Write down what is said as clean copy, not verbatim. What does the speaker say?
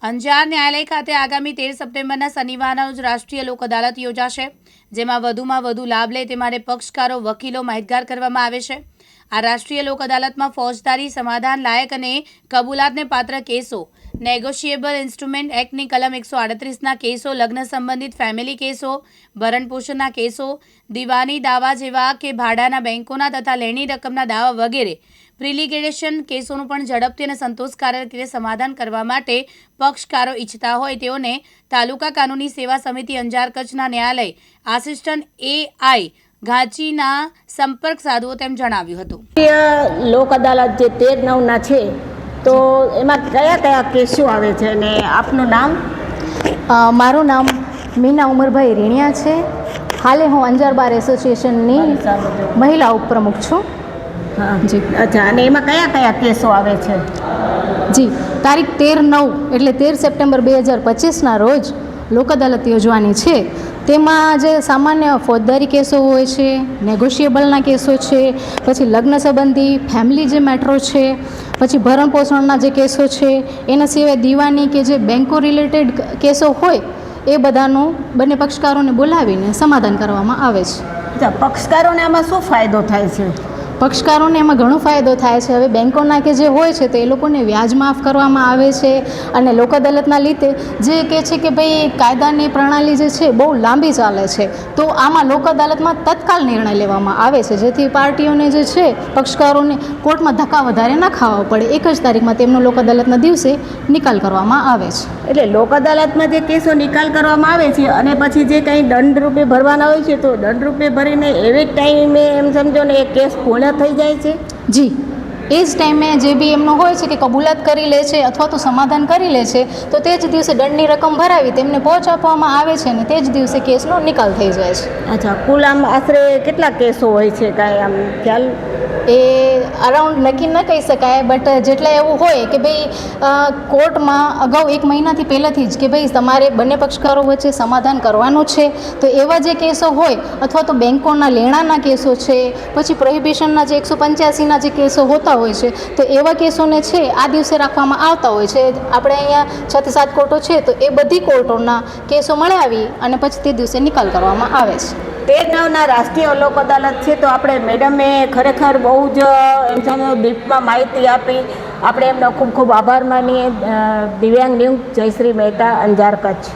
અંજાર ન્યાયાલય ખાતે આગામી 13 સપ્ટેમ્બરના શનિવારના રોજ રાષ્ટ્રીય લોક અદાલત યોજાશે, જેમાં વધુમાં વધુ લાભ લે તે માટે પક્ષકારો, વકીલો માહિતગાર કરવામાં આવે છે। આ રાષ્ટ્રીય લોક અદાલતમાં ફોજદારી, સમાધાન લાયક અને કબૂલાતને પાત્ર કેસો, નેગોશિયેબલ ઇન્સ્ટ્રુમેન્ટ એક્ટની કલમ 138ના કેસો, લગ્ન સંબંધિત ફેમિલી કેસો, ભરણપોષણના કેસો, દીવાની દાવા જેવા કે ભાડાના બેંકોના તથા લેણી રકમના દાવા વગેરે પ્રિલિગેશન કેસોનું પણ ઝડપથી અને સંતોષકારક રીતે સમાધાન કરવા માટે પક્ષકારો ઈચ્છતા હોય તેઓને તાલુકા કાનૂની સેવા સમિતિ અંજાર કચ્છના ન્યાયાલય આસિસ્ટન્ટ એઆઈ ઘાંચીના સંપર્ક સાધવો તેમ જણાવ્યું હતું। લોક અદાલત જે 13/9ના છે તો એમાં કયા કયા કેસો આવે છે અને આપનું નામ? મારું નામ મીના ઉમરભાઈ રીણિયા છે। હાલે હું અંજાર બાર એસોસિએશનની મહિલા ઉપપ્રમુખ છું। હા જી, અચ્છા। અને એમાં કયા કયા કેસો આવે છે? જી, તારીખ 13/9 એટલે 13 સપ્ટેમ્બર 2025ના રોજ લોક અદાલત યોજવાની છે। તેમાં જે સામાન્ય ફોજદારી કેસો હોય છે, નેગોશિયેબલના કેસો છે, પછી લગ્ન સંબંધી ફેમિલી જે મેટરો છે, પછી ભરણપોષણના જે કેસો છે, એના સિવાય દીવાની કે જે બેન્કો રિલેટેડ કેસો હોય એ બધાનું બંને પક્ષકારોને બોલાવીને સમાધાન કરવામાં આવે છે। અચ્છા, પક્ષકારોને આમાં શું ફાયદો થાય છે? પક્ષકારોને એમાં ઘણો ફાયદો થાય છે। હવે બેન્કોના કે જે હોય છે તો એ લોકોને વ્યાજ માફ કરવામાં આવે છે અને લોક અદાલતના લીધે જે કહે છે કે ભાઈ કાયદાની પ્રણાલી જે છે બહુ લાંબી ચાલે છે, તો આમાં લોક અદાલતમાં તત્કાલ નિર્ણય લેવામાં આવે છે, જેથી પાર્ટીઓને જે છે પક્ષકારોને કોર્ટમાં ધક્કા વધારે ન ખાવા પડે। એક જ તારીખમાં તેમનો લોક અદાલતના દિવસે નિકાલ કરવામાં આવે છે। એટલે લોક અદાલતમાં જે કેસો નિકાલ કરવામાં આવે છે અને પછી જે કંઈ દંડ રૂપે ભરવાના હોય છે તો દંડ રૂપે ભરીને એવી જ ટાઈમે એમ સમજો ને એ કેસ પૂર્ણ થઈ જાય છે? જી, એ જ ટાઈમે જે બી એમનો હોય છે કે કબૂલાત કરી લે છે અથવા તો સમાધાન કરી લે છે તો તે જ દિવસે દંડની રકમ ભરાવી તેમને પહોંચ આપવામાં આવે છે અને તે જ દિવસે કેસનો નિકાલ થઈ જાય છે। અચ્છા, કુલ આમ આશરે કેટલા કેસો હોય છે, કાંઈ આમ ખ્યાલ? એ અરાઉન્ડ નક્કી ન કહી શકાય, બટ જેટલા એવું હોય કે ભાઈ કોર્ટમાં અગાઉ 1 મહિનાથી પહેલાંથી જ કે ભાઈ તમારે બંને પક્ષકારો વચ્ચે સમાધાન કરવાનું છે, તો એવા જે કેસો હોય અથવા તો બેન્કોના લેણાના કેસો છે, પછી પ્રોહિબિશનના જે 185ના જે કેસો હોતા હોય છે તો એવા કેસોને છે આ દિવસે રાખવામાં આવતા હોય છે। આપણે અહીંયા 6 થી 7 કોર્ટો છે તો એ બધી કોર્ટોના કેસો મળાવી અને પછી તે દિવસે નિકાલ કરવામાં આવે છે। 13/9ના રાષ્ટ્રીય લોક અદાલત છે તો આપણે મેડમે ખરેખર બહુ જ એમ સમજો ડીપમાં માહિતી આપી, આપણે એમનો ખૂબ ખૂબ આભાર માનીએ। દિવ્યાંગ ન્યૂઝ, જયશ્રી મહેતા, અંજાર, કચ્છ।